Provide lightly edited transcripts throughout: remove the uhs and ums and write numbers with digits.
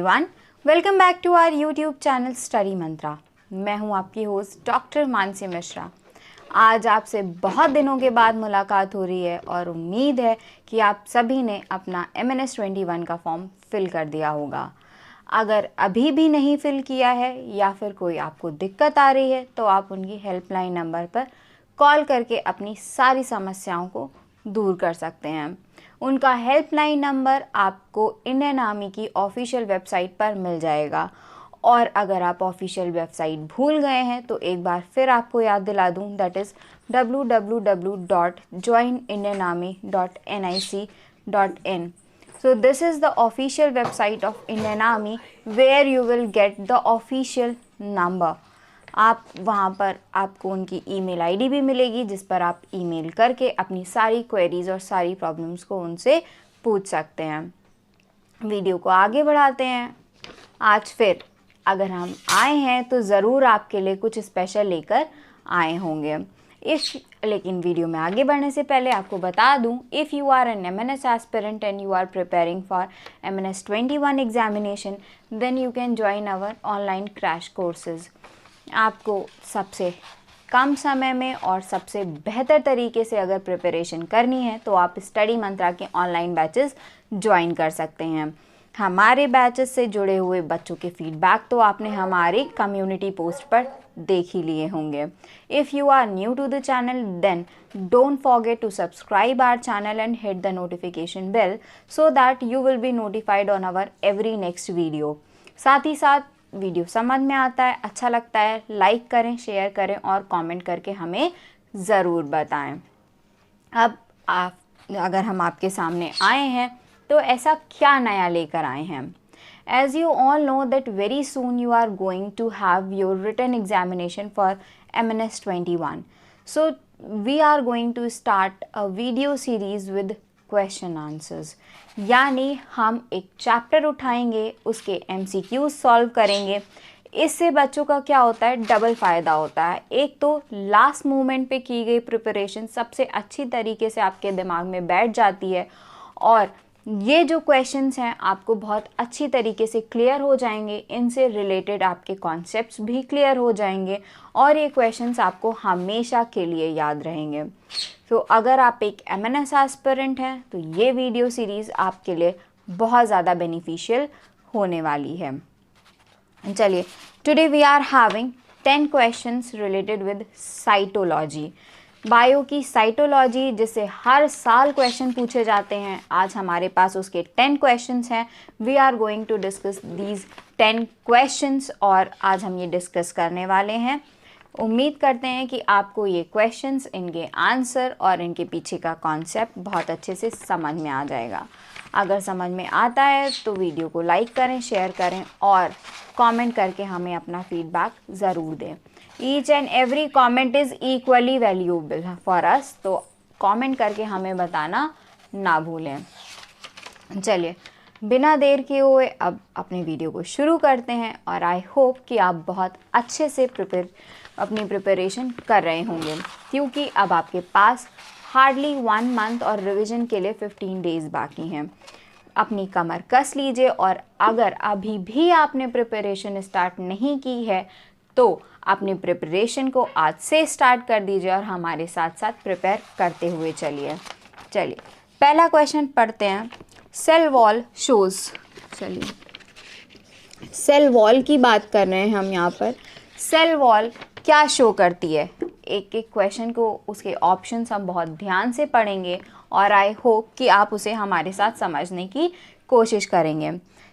Everyone, welcome back to our YouTube channel study Mantra. मैं हूं आपकी होस्ट डॉक्टर मानसी मिश्रा। आज आपसे बहुत दिनों के बाद मुलाकात हो रही है और उम्मीद है कि आप सभी ने अपना MNS21 का फॉर्म फिल कर दिया होगा। अगर अभी भी नहीं फिल किया है या फिर कोई आपको दिक्कत आ रही है तो आप उनकी हेल्पलाइन नंबर पर कॉल करके अपनी सारी समस्याओं को दूर कर सकते हैं। उनका हेल्पलाइन नंबर आपको इंडियन आर्मी की ऑफिशियल वेबसाइट पर मिल जाएगा। और अगर आप ऑफिशियल वेबसाइट भूल गए हैं तो एक बार फिर आपको याद दिला दूं, that is www.joinindianarmy.nic.in. So this is the official website of Indian Army where you will get the official number. आप वहाँ पर आपको उनकी ईमेल आईडी भी मिलेगी जिस पर आप ईमेल करके अपनी सारी क्वेरीज और सारी प्रॉब्लम्स को उनसे पूछ सकते हैं। वीडियो को आगे बढ़ाते हैं। आज फिर अगर हम आए हैं तो ज़रूर आपके लिए कुछ स्पेशल लेकर आए होंगे। लेकिन वीडियो में आगे बढ़ने से पहले आपको बता दूं, if you are an MNS aspirant and you are preparing for MNS21 examination then you can join our online crash courses. आपको सबसे कम समय में और सबसे बेहतर तरीके से अगर प्रिपरेशन करनी है तो आप स्टडी मंत्रा के ऑनलाइन बैचेस ज्वाइन कर सकते हैं। हमारे बैचेस से जुड़े हुए बच्चों के फीडबैक तो आपने हमारी कम्युनिटी पोस्ट पर देख ही लिए होंगे। If you are new to the channel then don't forget to subscribe our channel and hit the notification bell so that you will be notified on our every next video. साथ ही साथ video समझ में आता है, अच्छा लगता है, लाइक करें, शेयर करें और कमेंट करके हमें ज़रूर बताएं। अब अगर हम आपके सामने आए हैं तो ऐसा क्या नया लेकर आए हैं। As you all know that very soon you are going to have your written examination for MNS21. So we are going to start a video series with question answers. यानी हम एक चैप्टर उठाएंगे, उसके MCQs सॉल्व करेंगे। इससे बच्चों का क्या होता है, डबल फ़ायदा होता है। एक तो लास्ट मोमेंट पे की गई प्रिपरेशन सबसे अच्छी तरीके से आपके दिमाग में बैठ जाती है और ये जो क्वेश्चंस हैं आपको बहुत अच्छी तरीके से क्लियर हो जाएंगे। इनसे रिलेटेड आपके कॉन्सेप्ट्स भी क्लियर हो जाएंगे और ये क्वेश्चंस आपको हमेशा के लिए याद रहेंगे। तो अगर आप एक MNS एस्पिरेंट हैं तो ये वीडियो सीरीज़ आपके लिए बहुत ज़्यादा बेनिफिशियल होने वाली है। चलिए, today we are having 10 questions related with cytology. Bio की साइटोलॉजी जिससे हर साल क्वेश्चन पूछे जाते हैं, आज हमारे पास उसके 10 क्वेश्चंस हैं। We are going to discuss these 10 questions और आज हम ये डिस्कस करने वाले हैं। उम्मीद करते हैं कि आपको ये क्वेश्चंस, इनके आंसर और इनके पीछे का कॉन्सेप्ट बहुत अच्छे से समझ में आ जाएगा। अगर समझ में आता है तो वीडियो को लाइक करें, शेयर करें और कमेंट करके हमें अपना फीडबैक ज़रूर दें। Each and every comment is equally valuable for us, तो कमेंट करके हमें बताना ना भूलें। चलिए, बिना देर किए हुए अब अपने वीडियो को शुरू करते हैं और आई होप कि आप बहुत अच्छे से अपनी प्रिपरेशन कर रहे होंगे क्योंकि अब आपके पास हार्डली 1 मंथ और रिवीजन के लिए 15 डेज़ बाकी हैं। अपनी कमर कस लीजिए और अगर अभी भी आपने प्रिपरेशन स्टार्ट नहीं की है तो अपनी प्रिपरेशन को आज से स्टार्ट कर दीजिए और हमारे साथ साथ प्रिपेयर करते हुए चलिए। पहला क्वेश्चन पढ़ते हैं। Cell wall shows. चलिए, सेल वॉल की बात कर रहे हैं हम यहाँ पर। सेल वॉल क्या शो करती है? एक एक क्वेश्चन को, उसके ऑप्शंस हम बहुत ध्यान से पढ़ेंगे और आई होप कि आप उसे हमारे साथ समझने की कोशिश करेंगे।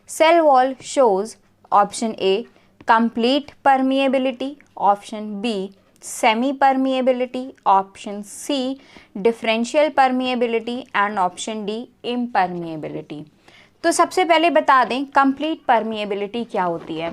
Cell wall shows option A complete permeability, option B semi permeability, option C differential permeability and option D impermeability. तो सबसे पहले बता दें कंप्लीट परमिएबिलिटी क्या होती है।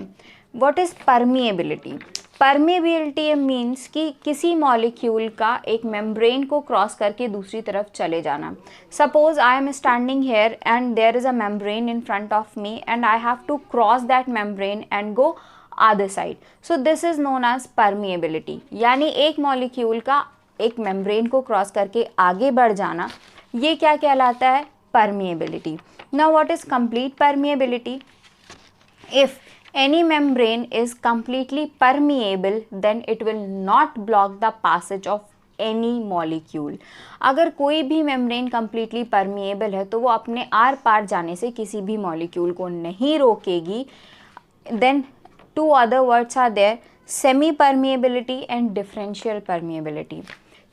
What is permeability? Permeability means कि किसी मॉलिक्यूल का एक मेम्ब्रेन को क्रॉस करके दूसरी तरफ चले जाना। Suppose I am standing here and there is a membrane in front of me and I have to cross that membrane and go other side. So this is known as permeability. यानी एक molecule का एक membrane को cross करके आगे बढ़ जाना, ये क्या कहलाता है? Permeability. Now what is complete permeability? If any membrane is completely permeable, then it will not block the passage of any molecule. अगर कोई भी मेम्ब्रेन completely permeable है तो वो अपने आर पार जाने से किसी भी मॉलिक्यूल को नहीं रोकेगी. Then two other words are there, semi permeability and differential permeability.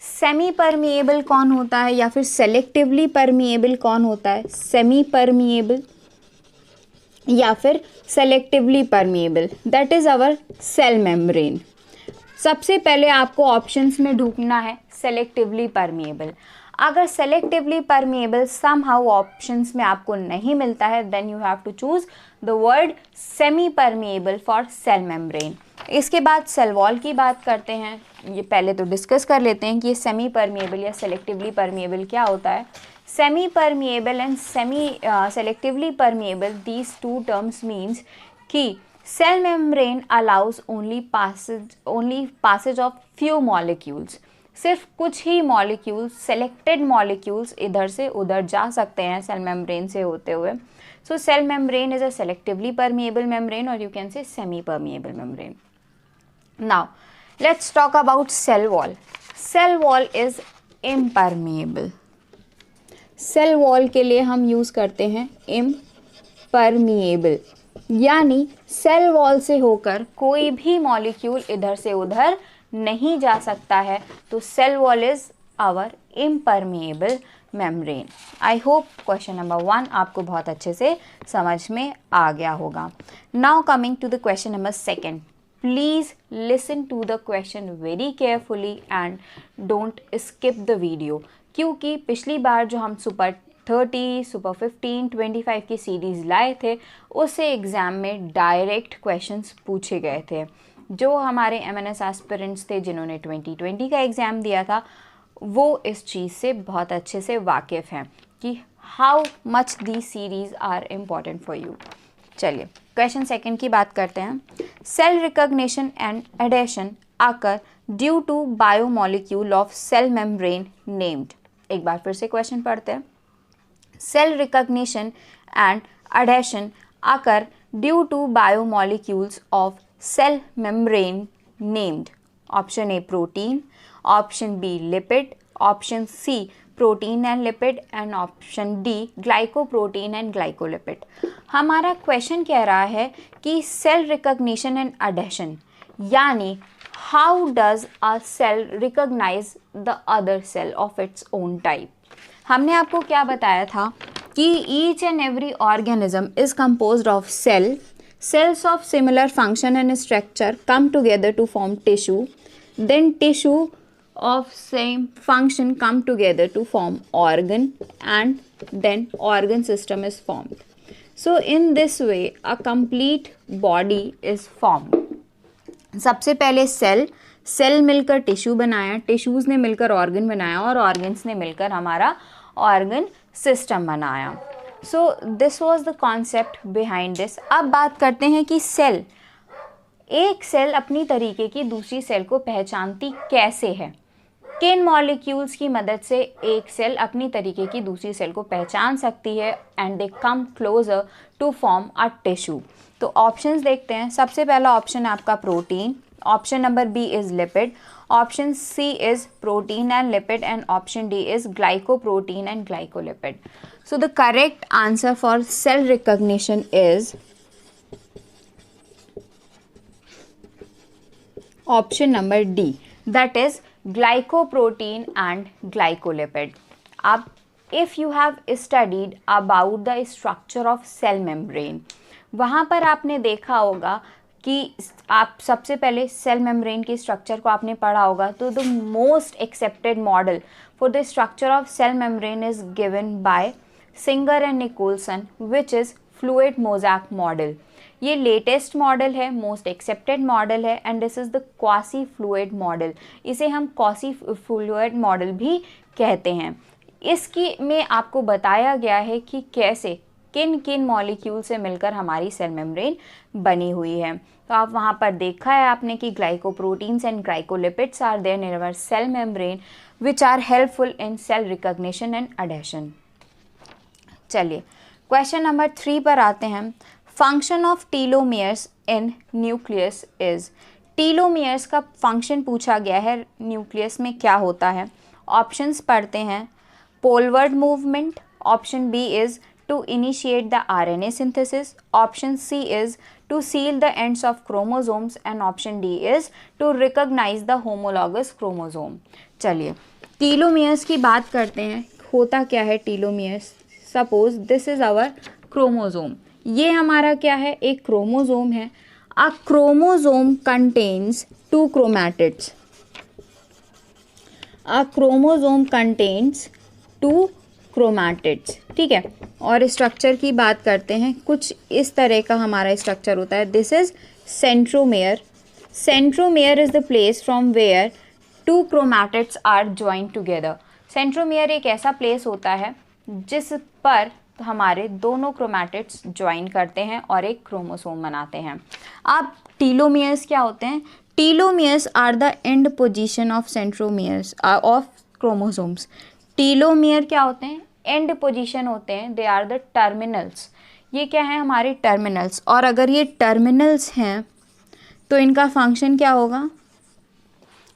Semi permeable कौन होता है या फिर सेलेक्टिवली परमिएबल कौन होता है? सेमी परमिएबल या फिर selectively permeable, that is our cell membrane. सबसे पहले आपको ऑप्शंस में ढूंढना है सेलेक्टिवली परमिएबल. अगर सेलेक्टिवली परमिएबल समहाउ ऑप्शंस में आपको नहीं मिलता है, then you have to choose the word semi permeable for cell membrane. इसके बाद सेल वॉल की बात करते हैं. ये पहले तो डिस्कस कर लेते हैं कि ये सेमी परमिएबल या सेलेक्टिवली परमिएबल क्या होता है. Semi permeable and semi selectively permeable, these two terms means कि cell membrane allows only passage of few molecules. सिर्फ कुछ ही मॉलिक्यूल्स, सेलेक्टेड मॉलिक्यूल्स इधर से उधर जा सकते हैं सेल मेम्ब्रेन से होते हुए. So cell membrane is a selectively permeable membrane और you can say semi permeable membrane. Now, let's talk about cell wall. Cell wall is impermeable. Cell wall के लिए हम यूज़ करते हैं impermeable, यानी सेल वॉल से होकर कोई भी मॉलिक्यूल इधर से उधर नहीं जा सकता है. तो cell wall is our impermeable membrane. I hope question number 1 आपको बहुत अच्छे से समझ में आ गया होगा. Now coming to the question number 2. Please listen to the question very carefully and don't skip the video. क्योंकि पिछली बार जो हम सुपर 30, सुपर 15, 25 की सीरीज़ लाए थे उससे एग्ज़ाम में डायरेक्ट क्वेश्चंस पूछे गए थे. जो हमारे MNS एस्पिरेंट्स थे जिन्होंने 2020 का एग्ज़ाम दिया था वो इस चीज़ से बहुत अच्छे से वाकिफ़ हैं कि how much the series are important for you. चलिए क्वेश्चन 2 की बात करते हैं. Cell recognition and adhesion occur due to biomolecule of cell membrane named. एक बार फिर से क्वेश्चन पढ़ते हैं. Cell recognition and adhesion occur due to biomolecules of cell membrane named. Option A protein, option B lipid, option C protein and lipid and option D glycoprotein and glycolipid. हमारा question कह रहा है कि cell recognition and adhesion यानी how does a cell recognize the other cell of its own type. हमने आपको क्या बताया था कि each and every organism is composed of cells of similar function and structure come together to form tissue, then tissue of same function come together to form organ and then organ system is formed. So in this way a complete body is formed. सबसे पहले cell मिलकर tissue बनाया, tissues ने मिलकर organ बनाया और organs ने मिलकर हमारा ऑर्गन सिस्टम बनाया. So this was the concept behind this. अब बात करते हैं कि एक सेल अपनी तरीके की दूसरी सेल को पहचानती कैसे है. किन मॉलिक्यूल्स की मदद से एक सेल अपनी तरीके की दूसरी सेल को पहचान सकती है and they come closer to form a tissue. तो ऑप्शंस देखते हैं. सबसे पहला ऑप्शन है आपका protein, option number B is lipid, option C is protein and lipid and option D is glycoprotein and glycolipid. So the correct answer for cell recognition is option number D, that is glycoprotein and glycolipid. अब if you have studied about the structure of cell membrane, वहाँ पर आपने देखा होगा कि आप सबसे पहले सेल मेम्ब्रेन की स्ट्रक्चर को आपने पढ़ा होगा. तो the most accepted model for the structure of cell membrane is given by Singer and Nicolson which is fluid mosaic model. ये लेटेस्ट मॉडल है, मोस्ट एक्सेप्टेड मॉडल है and this is the quasi fluid model. इसे हम quasi fluid model भी कहते हैं. इसकी में आपको बताया गया है कि कैसे किन किन मॉलिक्यूल से मिलकर हमारी सेल मेम्ब्रेन बनी हुई है. तो आप वहाँ पर देखा है आपने कि glycoproteins and glycolipids are there in our cell membrane which are helpful in cell recognition and adhesion. चलिए क्वेश्चन नंबर 3 पर आते हैं. Function of telomeres in nucleus is, telomeres का फंक्शन पूछा गया है, न्यूक्लियस में क्या होता है। ऑप्शंस पढ़ते हैं, poleward movement, option B is to initiate the RNA synthesis, option C is to seal the ends of chromosomes and option D is to recognize the homologous chromosome। चलिए टीलोमियर्स की बात करते हैं, होता क्या है telomeres. Suppose this is our chromosome, ये हमारा क्या है, एक क्रोमोजोम है। A chromosome contains two chromatids, a chromosome contains two chromatids, ठीक है। और स्ट्रक्चर की बात करते हैं, कुछ इस तरह का हमारा स्ट्रक्चर होता है। This is centromere, centromere is the place from where two chromatids are joint together. Centromere एक ऐसा प्लेस होता है जिस पर हमारे दोनों क्रोमैटिड्स ज्वाइन करते हैं और एक क्रोमोसोम बनाते हैं। अब टीलोमियर्स क्या होते हैं, telomeres are the end position of centromeres of chromosomes. Telomere क्या होते हैं, एंड पोजीशन होते हैं, दे आर द टर्मिनल्स। ये क्या है, हमारे टर्मिनल्स। और अगर ये टर्मिनल्स हैं तो इनका फंक्शन क्या होगा,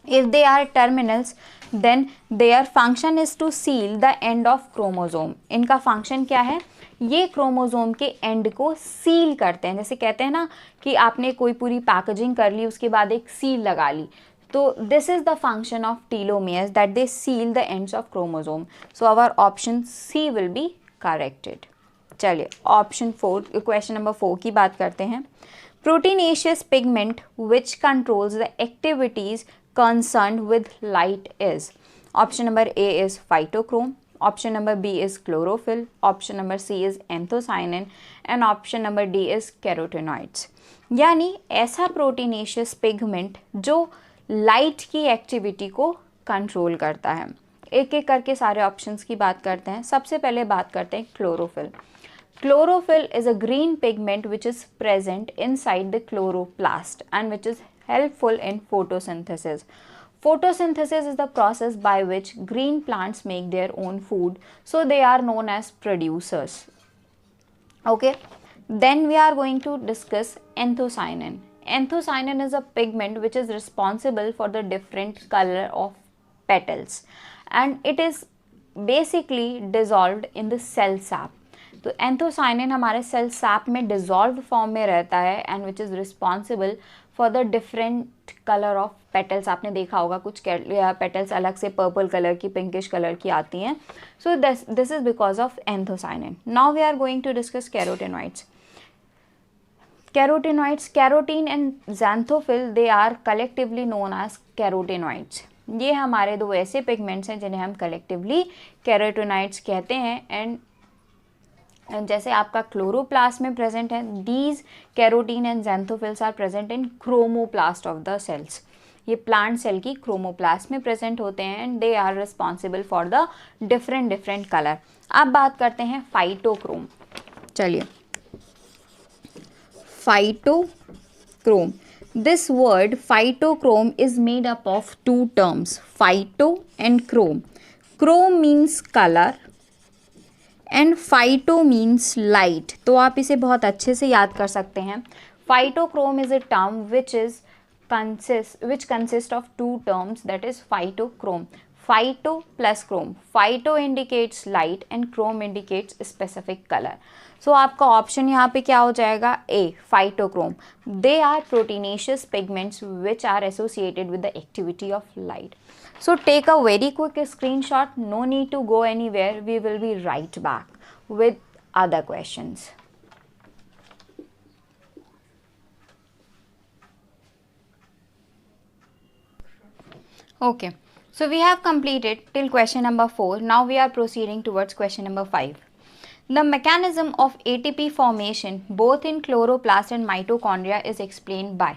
if they are terminals then their function is to seal the end of chromosome. इनका फंक्शन क्या है, ये क्रोमोजोम के एंड को सील करते हैं। जैसे कहते हैं ना कि आपने कोई पूरी पैकेजिंग कर ली, उसके बाद एक सील लगा ली, तो this is the function of telomeres that they seal the ends of chromosome. So our option C will be corrected. चलिए ऑप्शन 4, क्वेश्चन नंबर 4 की बात करते हैं। Proteinaceous pigment which controls the activities concerned with light is, option number A is phytochrome, option number B is chlorophyll, option number C is anthocyanin and option number D is carotenoids। यानी ऐसा proteinaceous pigment जो light की activity को control करता है। एक एक करके सारे ऑप्शंस की बात करते हैं। सबसे पहले बात करते हैं chlorophyll. Chlorophyll is a green pigment which is present inside the chloroplast and which is helpful in photosynthesis. Photosynthesis is the process by which green plants make their own food, so they are known as producers. Okay, then we are going to discuss anthocyanin. Anthocyanin is a pigment which is responsible for the different color of petals and it is basically dissolved in the cell sap। तो anthocyanin हमारे cell sap में dissolve form में रहता है and which is responsible for the different colour of petals. आपने देखा होगा कुछ पेटल्स अलग से पर्पल कलर की, पिंकिश कलर की आती हैं। So this is because of anthocyanin. Now we are going to discuss carotenoids. Carotenoids, carotene and xanthophyll, they are collectively known as carotenoids. ये हमारे दो ऐसे पिगमेंट्स हैं जिन्हें हम कलेक्टिवली कैरोटेनॉइड्स कहते हैं। एंड जैसे आपका क्लोरोप्लास्ट में प्रेजेंट है, these carotene and xanthophylls are present in chromoplast of the cells. ये प्लांट सेल की क्रोमोप्लास्ट में प्रेजेंट होते हैं and they are responsible for the different colour. अब बात करते हैं फाइटोक्रोम। चलिए phytochrome, this word phytochrome is made up of 2 terms, phyto and chrome. Chrome means colour and phyto means light. तो आप इसे बहुत अच्छे से याद कर सकते हैं। Phytochrome is a term which consists of 2 terms, that is phytochrome, phyto plus chrome। phyto indicates light and chrome indicates specific color। so आपका ऑप्शन यहाँ पे क्या हो जाएगा, A, phytochrome। they are proteinaceous pigments which are associated with the activity of light। so take a very quick screenshot, no need to go anywhere, we will be right back with other questions। Okay, so we have completed till question number 4. Now we are proceeding towards question number 5. The mechanism of ATP formation both in chloroplast and mitochondria is explained by.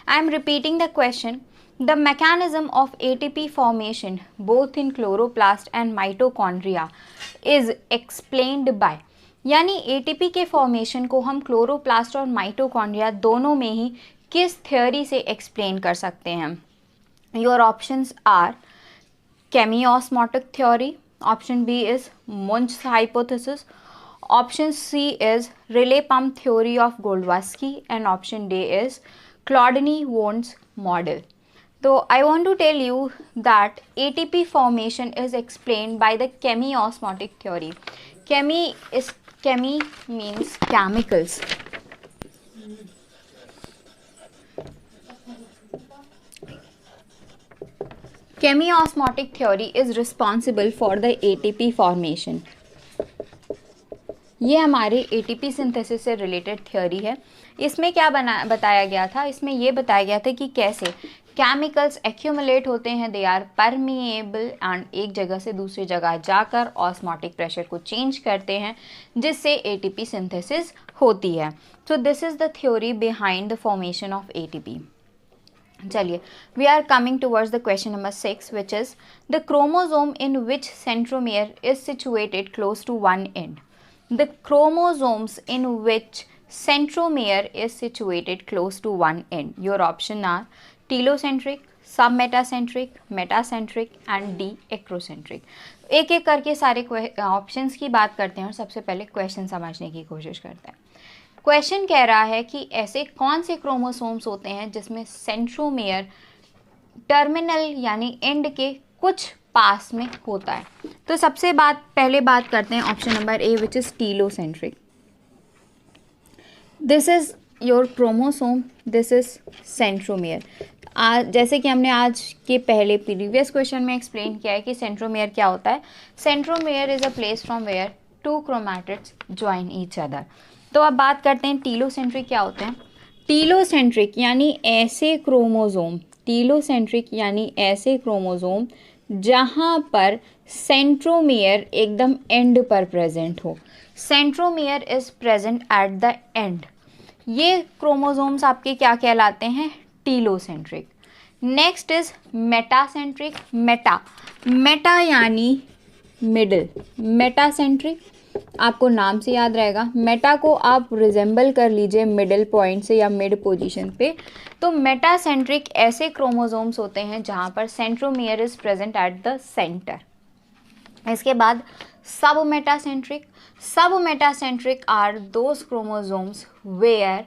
I am repeating the question. The mechanism of ATP formation both in chloroplast and mitochondria is explained by। यानी ATP के formation को हम chloroplast और mitochondria दोनों में ही किस theory से explain कर सकते हैं। Your options are chemiosmotic theory, option B is Munch's hypothesis, Option C is relay pump theory of Goldwaski, and option D is Chladni-Wond's model. So I want to tell you that ATP formation is explained by the chemiosmotic theory. Chemi means chemicals. Chemiosmotic theory is responsible for the ATP formation. ये हमारे ATP synthesis से related theory है. इसमें क्या बताया गया था, इसमें ये बताया गया था कि कैसे केमिकल्स एक्यूमुलेट होते हैं, दे आर परमिएबल एंड एक जगह से दूसरी जगह जाकर ऑस्मोटिक प्रेशर को चेंज करते हैं, जिससे ATP सिंथेसिस होती है. So this is the theory behind the formation of ATP. चलिए, we are coming towards the question number 6, which is the chromosome in which centromere is situated close to one end. The chromosomes in which centromere is situated close to one end. Your option are telocentric, submetacentric, metacentric and D acrocentric. एक एक करके सारे options की बात करते हैं और सबसे पहले क्वेश्चन समझने की कोशिश करते हैं. क्वेश्चन कह रहा है कि ऐसे कौन से क्रोमोसोम्स होते हैं जिसमें सेंट्रोमियर टर्मिनल यानी एंड के कुछ पास में होता है. तो सबसे पहले बात करते हैं option number A, which is telocentric. This is your chromosome, this is centromere. जैसे कि हमने आज के पहले प्रीवियस क्वेश्चन में एक्सप्लेन किया है कि सेंट्रोमियर क्या होता है. Centromere is a place from where two chromatids join each other. तो अब बात करते हैं टीलोसेंट्रिक क्या होते हैं. टीलोसेंट्रिक यानी ऐसे क्रोमोसोम, टीलोसेंट्रिक यानी ऐसे क्रोमोसोम जहाँ पर सेंट्रोमियर एकदम एंड पर प्रेजेंट हो. Centromere is present at the end. ये क्रोमोसोम्स आपके क्या कहलाते हैं, telocentric. Next is metacentric. Meta यानी मिडिल. मेटासेंट्रिक आपको नाम से याद रहेगा. मेटा को आप रिजेंबल कर लीजिए मिडिल पॉइंट से या मिड पोजीशन पे. तो मेटासेंट्रिक ऐसे क्रोमोसोम्स होते हैं जहाँ पर centromere is present at the centre. इसके बाद submetacentric. Submetacentric are those chromosomes where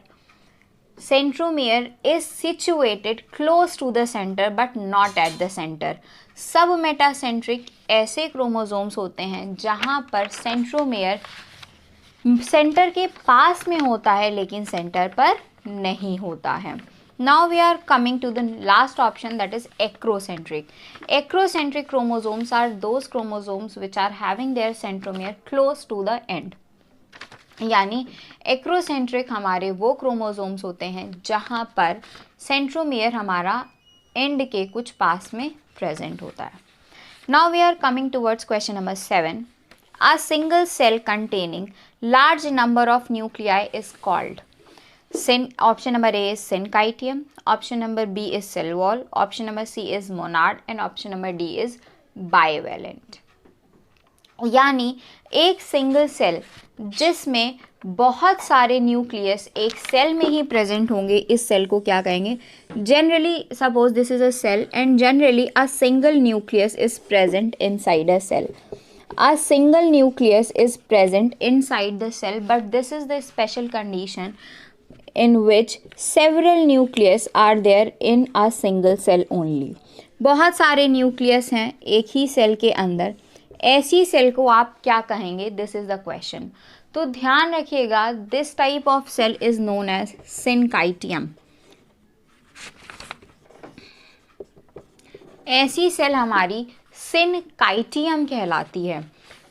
centromere is situated close to the center but not at the center. Submetacentric ऐसे क्रोमोसोम्स होते हैं जहाँ पर सेंट्रोमियर सेंटर के पास में होता है लेकिन सेंटर पर नहीं होता है. Now we are coming to the last option, that is acrocentric. Acrocentric chromosomes are those chromosomes which are having their centromere close to the end. यानी एक्रोसेंट्रिक हमारे वो क्रोमोसोम्स होते हैं जहाँ पर सेंट्रोमियर हमारा एंड के कुछ पास में प्रेजेंट होता है. Now we are coming towards question number 7. A single cell containing large number of nuclei is called. Option number A is syncytium, option number B is cell wall, option number C is monad and option number D is bivalent. यानी एक single cell जिसमें बहुत सारे nucleus एक cell में ही present होंगे, इस cell को क्या कहेंगे. Generally suppose this is a cell and generally a single nucleus is present inside a cell. A single nucleus is present inside the cell, but this is the special condition in which several nucleus are there in a single cell only. बहुत सारे nucleus हैं एक ही cell के अंदर, ऐसी cell को आप क्या कहेंगे, दिस इज द क्वेश्चन. तो ध्यान रखिएगा, this type of cell is known as syncytium. ऐसी सेल हमारी सिनकाइटियम कहलाती है.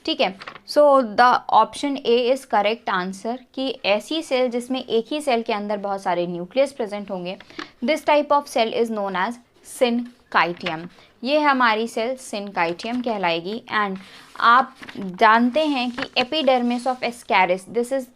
ठीक है, so the option A is correct answer कि ऐसी सेल जिसमें एक ही सेल के अंदर बहुत सारे न्यूक्लियस प्रेजेंट होंगे, this type of cell is known as syncytium. ये हमारी सेल सिनकाइटियम कहलाएगी. एंड आप जानते हैं कि epidermis of Ascaris, this is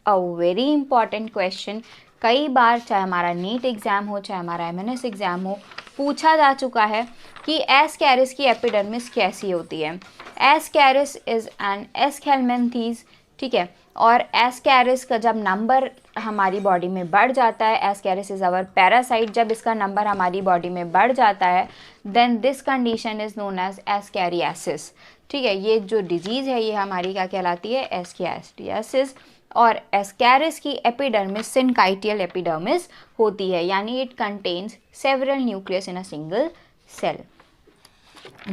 a very important question. कई बार चाहे हमारा नीट एग्ज़ाम हो चाहे हमारा एमएनएस एग्ज़ाम हो, पूछा जा चुका है कि एस्कैरिस की एपिडर्मिस कैसी होती है. एस्कैरिस इज एन एस्केलमेंथीज ठीक है। और एस्कैरिस का जब नंबर हमारी बॉडी में बढ़ जाता है, एस्कैरिस इज आवर पैरासाइट, जब इसका नंबर हमारी बॉडी में बढ़ जाता है then this condition is known as ascariasis. ठीक है, ये जो डिजीज़ है ये हमारी क्या कहलाती है, एस्कैरियासिस। और एस्कैरिस की एपिडर्मिस सिनकाइटियल एपिडर्मिस होती है, यानी it contains several nucleus in a single cell.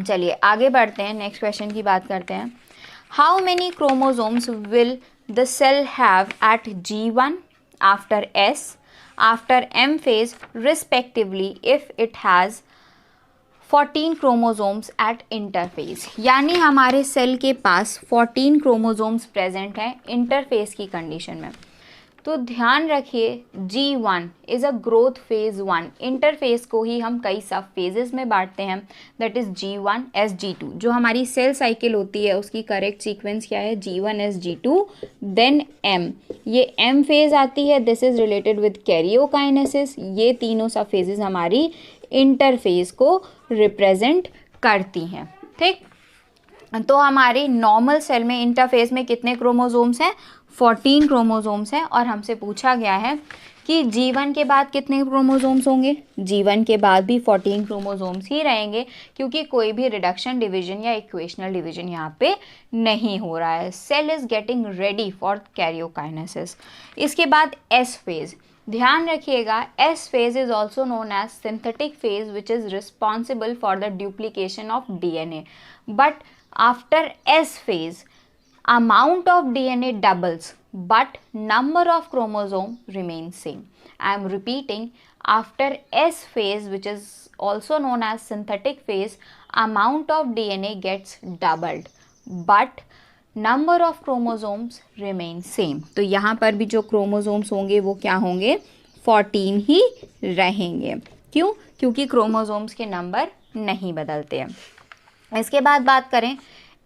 चलिए आगे बढ़ते हैं, नेक्स्ट क्वेश्चन की बात करते हैं। How many chromosomes will the cell have at G1, after S, after M phase respectively if it has 14 chromosomes at interphase. यानी हमारे सेल के पास 14 क्रोमोसोम्स प्रेजेंट हैं इंटरफेज की कंडीशन में। तो ध्यान रखिए G1 is a growth phase 1, interphase को ही हम कई सब फेजेस में बांटते हैं, that is G1 S G2। जो हमारी सेल साइकिल होती है उसकी करेक्ट सीक्वेंस क्या है, G1 S G2 then M। ये M फेज आती है, this is related with karyokinesis. ये तीनों सब फेजेस हमारी इंटरफेज को रिप्रेजेंट करती हैं। ठीक, तो हमारे नॉर्मल सेल में इंटरफेज में कितने क्रोमोसोम्स हैं, 14 क्रोमोसोम्स हैं। और हमसे पूछा गया है कि G1 के बाद कितने क्रोमोसोम्स होंगे, G1 के बाद भी 14 क्रोमोसोम्स ही रहेंगे, क्योंकि कोई भी रिडक्शन डिवीजन या इक्वेशनल डिवीजन यहाँ पे नहीं हो रहा है। Cell is getting ready for karyokinesis. इसके बाद S फेज, ध्यान रखिएगा S phase is also known as synthetic phase which is responsible for the duplication of DNA. But after S phase, amount of DNA doubles but number of chromosome remains same. I am repeating, after S phase which is also known as synthetic phase, amount of DNA gets doubled but number of chromosomes remain same. तो यहाँ पर भी जो chromosomes होंगे वो क्या होंगे, 14 ही रहेंगे। क्यों, क्योंकि क्रोमोसोम्स के नंबर नहीं बदलते हैं। इसके बाद बात करें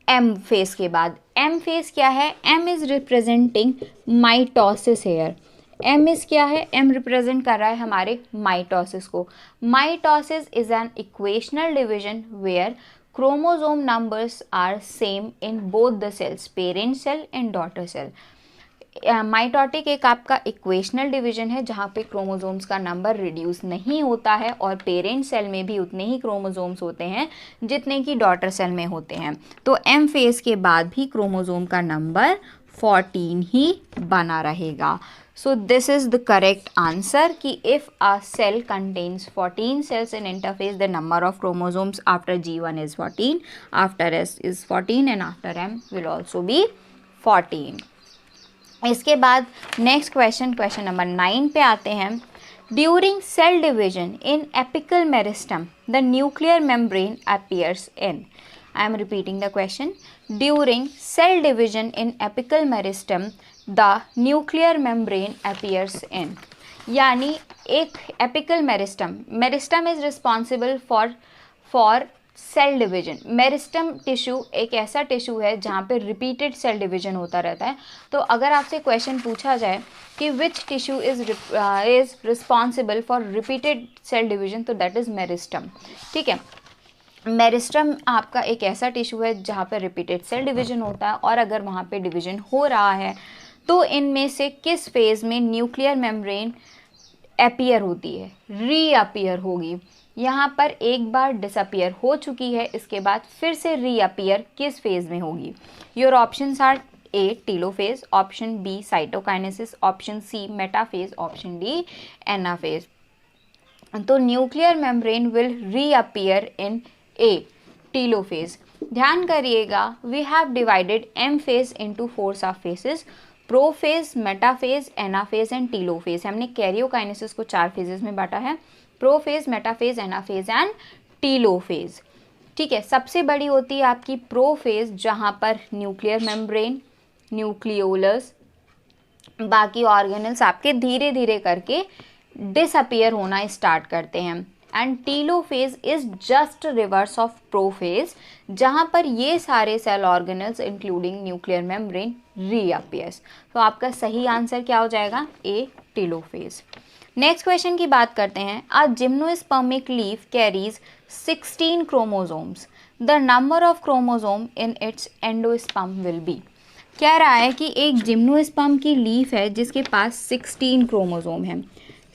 M फेज के बाद। M फेज क्या है, M is representing mitosis here. M is क्या है, M रिप्रेजेंट कर रहा है हमारे माइटोसिस को। Mitosis is an equational division where chromosome numbers are same in both the cells, parent cell and daughter cell. Mitotic एक आपका इक्वेशनल डिवीजन है जहाँ पे क्रोमोसोम्स का नंबर रिड्यूस नहीं होता है और पेरेंट सेल में भी उतने ही क्रोमोसोम्स होते हैं जितने कि डॉटर सेल में होते हैं। तो M फेज के बाद भी क्रोमोसोम का नंबर 14 ही बना रहेगा। So this is the correct answer कि if a cell contains 14 cells in interphase, the number of chromosomes after G1 is 14, after S is 14 and after M will also be 14. इसके बाद next question, question number 9 पे आते हैं। During cell division in apical meristem the nuclear membrane appears in. I am repeating the question. During cell division in apical meristem, the nuclear membrane appears in. यानी एक apical meristem, meristem is responsible for cell division. Meristem tissue एक ऐसा tissue है जहाँ पे repeated cell division होता रहता है। तो अगर आपसे क्वेश्चन पूछा जाए कि which tissue is responsible for repeated cell division, तो दैट इज मेरिस्टम। ठीक है, मेरिस्टम आपका एक ऐसा टिश्यू है जहाँ पर रिपीटेड सेल डिवीजन होता है, और अगर वहाँ पे डिवीजन हो रहा है तो इनमें से किस फेज़ में न्यूक्लियर मेम्ब्रेन अपीयर होती है, रीअपीयर होगी। यहाँ पर एक बार डिसअपीयर हो चुकी है, इसके बाद फिर से रीअपीयर किस फेज़ में होगी। Your options are A telophase, option B cytokinesis, option C metaphase, option D anaphase. तो nuclear membrane will reappear in A telophase. ध्यान करिएगा, we have divided M phase into 4 sub phases, prophase, metaphase, anaphase and telophase. हमने karyokinesis को 4 phases में बांटा है, prophase, metaphase, anaphase and telophase. ठीक है, सबसे बड़ी होती है आपकी प्रोफेज, जहाँ पर न्यूक्लियर मेम्ब्रेन, न्यूक्लियोलस, बाकी ऑर्गेनल्स आपके धीरे धीरे करके डिसअपीयर होना स्टार्ट करते हैं। And telophase is just reverse of prophase, जहाँ पर ये सारे cell organelles including nuclear membrane reappears. तो आपका सही आंसर क्या हो जाएगा, ए टीलोफेज। नेक्स्ट क्वेश्चन की बात करते हैं। A gymnospermic leaf carries 16 chromosomes, the number of chromosome in its endosperm will be. कह रहा है कि एक जिम्नोस्पर्म की लीफ है जिसके पास 16 क्रोमोसोम है।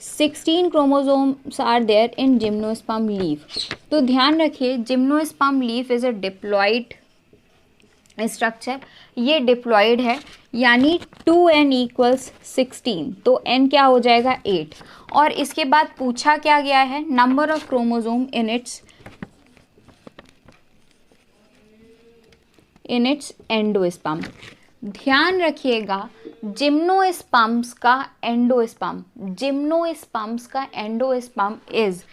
16 chromosomes are there in gymnosperm leaf. तो ध्यान रखिए, gymnosperm leaf is a diploid structure, ये डिप्लॉइड है, यानी 2n = 16, तो n क्या हो जाएगा 8। और इसके बाद पूछा क्या गया है, number of chromosome in its endosperm. ध्यान रखिएगा, जिम्नोस्पर्म्स का endosperm is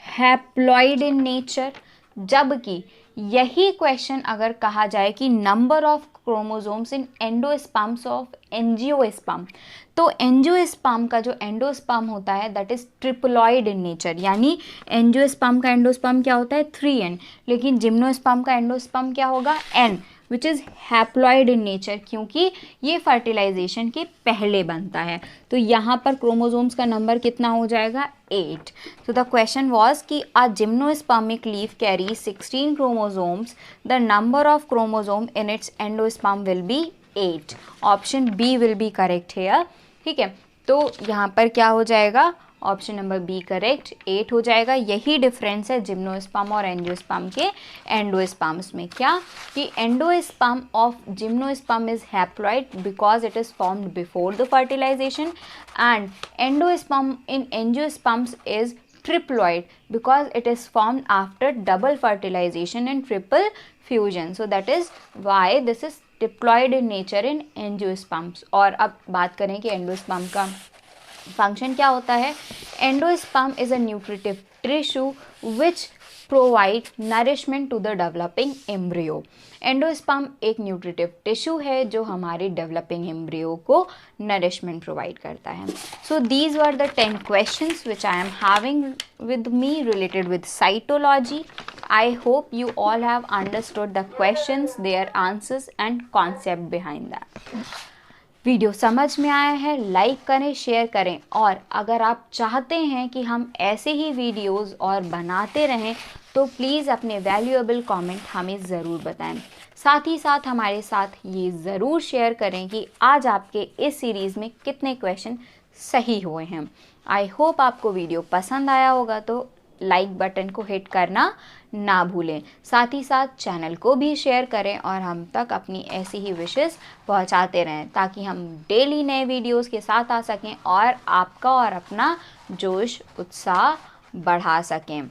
haploid in nature, जबकि यही क्वेश्चन अगर कहा जाए कि number of chromosomes in endosperms of angiosperm, तो एंजियोस्पर्म का जो एंडोस्पर्म होता है that is triploid in nature, यानी एंजियोस्पर्म का एंडोस्पर्म क्या होता है 3n, लेकिन जिम्नोस्पर्म का एंडोस्पर्म क्या होगा n, which is haploid in nature, क्योंकि ये फर्टिलाइजेशन के पहले बनता है। तो यहाँ पर क्रोमोसोम्स का नंबर कितना हो जाएगा 8। So the question was कि a gymnospermic leaf carries 16 chromosomes. The number of chromosome in its endosperm will be 8. Option B will be correct here. ठीक है, तो यहाँ पर क्या हो जाएगा, ऑप्शन नंबर बी करेक्ट, 8 हो जाएगा। यही डिफरेंस है जिम्नोस्पर्म और एंजियोस्पर्म के एंडोस्पर्म्स में, क्या कि endosperm of gymnosperm is haploid because it is formed before the fertilization, and endosperm in angiosperms is triploid because it is formed after double fertilization and triple fusion. So that is why this is diploid in nature in angiosperms. और अब बात करें कि endosperm का function क्या होता है। Endosperm is a nutritive tissue which provide nourishment to the developing embryo. Endosperm एक न्यूट्रिटिव टिश्यू है जो हमारे डेवलपिंग एम्ब्रियो को नरिशमेंट प्रोवाइड करता है। So these were the 10 questions which I am having with me related with cytology. I hope you all have understood the questions, their answers and concept behind that. Video समझ में आया है, like करें, share करें, और अगर आप चाहते हैं कि हम ऐसे ही वीडियोस और बनाते रहें तो प्लीज़ अपने वैल्यूएबल कमेंट हमें ज़रूर बताएं। साथ ही साथ हमारे साथ ये ज़रूर शेयर करें कि आज आपके इस सीरीज़ में कितने क्वेश्चन सही हुए हैं। आई होप आपको वीडियो पसंद आया होगा, तो लाइक बटन को हिट करना ना भूलें। साथ ही साथ चैनल को भी शेयर करें और हम तक अपनी ऐसी ही विशेस पहुंचाते रहें, ताकि हम डेली नए वीडियोस के साथ आ सकें और आपका और अपना जोश उत्साह बढ़ा सकें।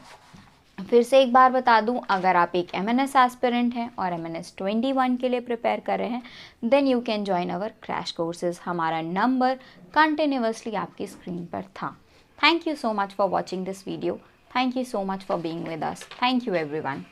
फिर से एक बार बता दूं, अगर आप एक MNS एस्पिरेंट हैं और MNS 21 के लिए प्रिपेयर कर रहे हैं, then you can join our crash courses. हमारा नंबर कंटिन्यूअसली आपकी स्क्रीन पर था। Thank you so much for watching this video. Thank you so much for being with us. Thank you everyone.